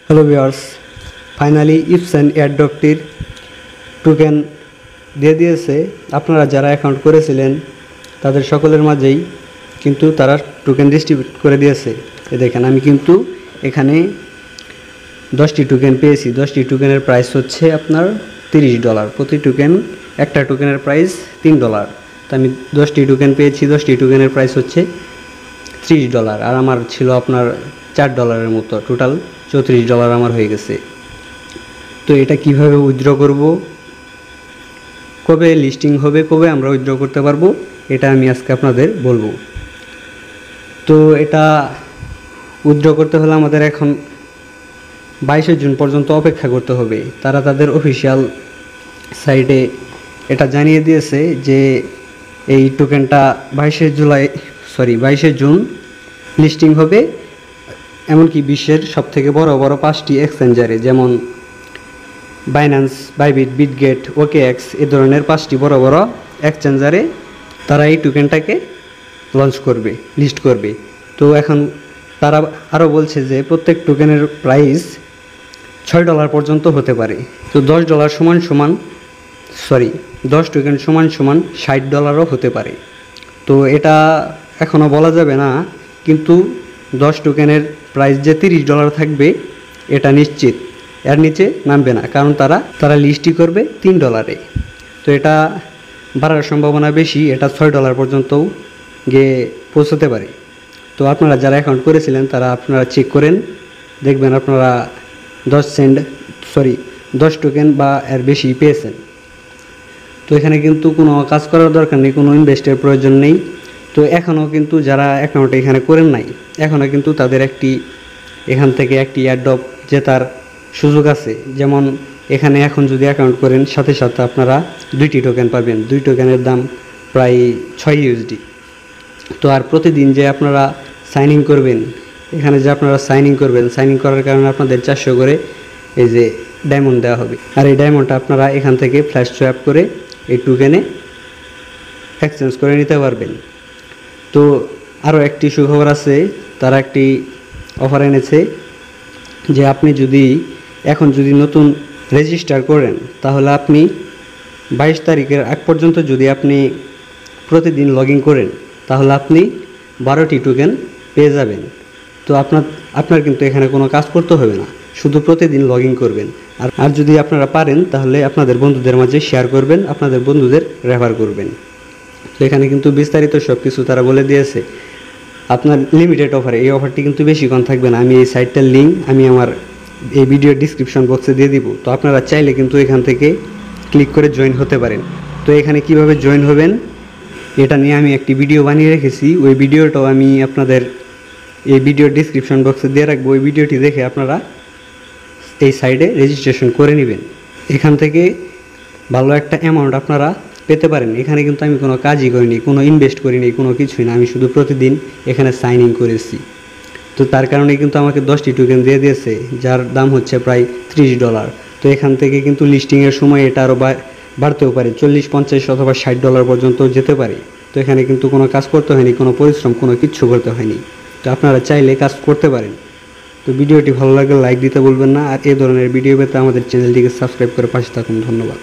Hello viewers, finally Epson এয়ারড্রপটির token দিয়ে দিয়েছে। আপনারা যারা অ্যাকাউন্ট করেছিলেন তাদের সকলের মাঝেই কিন্তু তারা টোকেন ডিস্ট্রিবিউট করে দিয়েছে। দেখেন, আমি কিন্তু এখানে 10টি টোকেন পেয়েছি। 10টি টোকেনের প্রাইস হচ্ছে আপনার $30। প্রতি টোকেন, একটা টোকেনের প্রাইস $3। তো আমি 10টি টোকেন পেয়েছি। 10টি টোকেনের প্রাইস হচ্ছে $30, আর আমার ছিল আপনার $4 মতো। টোটাল $34 আমার হয়ে গেছে। তো এটা কিভাবে উইথড্র করব, কবে লিস্টিং হবে, কবে আমরা উইথড্র করতে পারবো, এটা আমি আজকে আপনাদের বলবো। তো এটা উইথড্র করতে হলে আমাদের এখন 22 জুন পর্যন্ত অপেক্ষা করতে হবে। তারা তাদের অফিসিয়াল সাইটে এটা জানিয়ে দিয়েছে যে এই টোকেনটা 22 জুন লিস্টিং হবে। এমনকি বিশ্বের সবথেকে বড় বড় 5টি এক্সচেঞ্জারে, যেমন বাইন্যান্স, বাইবিট, বিটগেট, ওকেএক্স, এ ধরনের 5টি বড় বড় এক্সচেঞ্জারে তারা এই টোকেনটাকে লঞ্চ করবে, লিস্ট করবে। তো এখন তারা আরও বলছে যে প্রত্যেক টোকেনের প্রাইস $6 পর্যন্ত হতে পারে। তো $10 10 টোকেন সমান $60ও হতে পারে। তো এটা এখনও বলা যাবে না, কিন্তু 10 টোকেনের প্রাইস যে $30 থাকবে এটা নিশ্চিত। এর নিচে নামবে না, কারণ তারা লিস্টই করবে $3। তো এটা বাড়ার সম্ভাবনা বেশি, এটা $6 পর্যন্তও গিয়ে পৌঁছতে পারে। তো আপনারা যারা অ্যাকাউন্ট করেছিলেন তারা আপনারা চেক করেন, দেখবেন আপনারা 10 টোকেন বা এর বেশি পেয়েছেন। তো এখানে কিন্তু কোনো কাজ করার দরকার নেই, কোনো ইনভেস্টের প্রয়োজন নেই। তো এখনও কিন্তু যারা অ্যাকাউন্ট এখানে করেন নাই, এখনও কিন্তু তাদের এখান থেকে একটি এয়ারড্রপ জেতার সুযোগ আছে। যেমন এখানে এখন যদি অ্যাকাউন্ট করেন, সাথে সাথে আপনারা 2টি টোকেন পাবেন। 2 টোকেনের দাম প্রায় $6। তো আর প্রতিদিন যে আপনারা সাইন ইন করবেন, এখানে যে আপনারা সাইন ইন করবেন, সাইন ইন করার কারণে আপনাদের 400 করে এই যে ডায়মন্ড দেওয়া হবে। আর এই ডায়মন্ডটা আপনারা এখান থেকে ফ্ল্যাশ সোয়াপ করে এই টোকেনে এক্সচেঞ্জ করে নিতে পারবেন। তো আরও একটি সুখবর আছে, তারা একটি অফার এনেছে যে আপনি যদি এখন নতুন রেজিস্টার করেন, তাহলে আপনি 22 তারিখের আগ পর্যন্ত যদি আপনি প্রতিদিন লগ ইন করেন, তাহলে আপনি 12টি টোকেন পেয়ে যাবেন। তো আপনার কিন্তু এখানে কোনো কাজ করতে হবে না, শুধু প্রতিদিন লগ ইন করবেন। আর যদি আপনারা পারেন তাহলে আপনাদের বন্ধুদের মাঝে শেয়ার করবেন, আপনাদের বন্ধুদের রেফার করবেন। তো এখানে কিন্তু বিস্তারিত সব কিছু তারা বলে দিয়েছে। আপনার লিমিটেড অফার, এই অফারটি কিন্তু বেশিক্ষণ থাকবে না। আমি এই সাইটটার লিঙ্ক আমি আমার এই ভিডিও ডিসক্রিপশন বক্সে দিয়ে দিব। তো আপনারা চাইলে কিন্তু এখান থেকে ক্লিক করে জয়েন হতে পারেন। তো এখানে কিভাবে জয়েন হবেন এটা নিয়ে আমি একটি ভিডিও বানিয়ে রেখেছি। ওই ভিডিওটাও আমি আপনাদের এই ভিডিও ডিসক্রিপশন বক্সে দিয়ে রাখবো। ওই ভিডিওটি দেখে আপনারা এই সাইটে রেজিস্ট্রেশন করে নেবেন। এখান থেকে ভালো একটা অ্যামাউন্ট আপনারা পেতে পারেন। এখানে কিন্তু আমি কোনো কাজই করিনি, কোনো ইনভেস্ট করিনি, কোনো কিছুই না। আমি শুধু প্রতিদিন এখানে সাইন ইন করেছি। তো তার কারণে কিন্তু আমাকে 10টি টোকেন দিয়ে দিয়েছে, যার দাম হচ্ছে প্রায় $30। তো এখান থেকে কিন্তু লিস্টিংয়ের সময় এটা আরও বাড়তেও পারে, $40, $50 অথবা $60 পর্যন্ত যেতে পারে। তো এখানে কিন্তু কোনো কাজ করতে হয়নি, কোনো পরিশ্রম, কোনো কিচ্ছু করতে হয়নি। তো আপনারা চাইলে কাজ করতে পারেন। তো ভিডিওটি ভালো লাগলে লাইক দিতে বলবেন না। আর এই ধরনের ভিডিও পেতে আমাদের চ্যানেলটিকে সাবস্ক্রাইব করে পাশে থাকুন। ধন্যবাদ।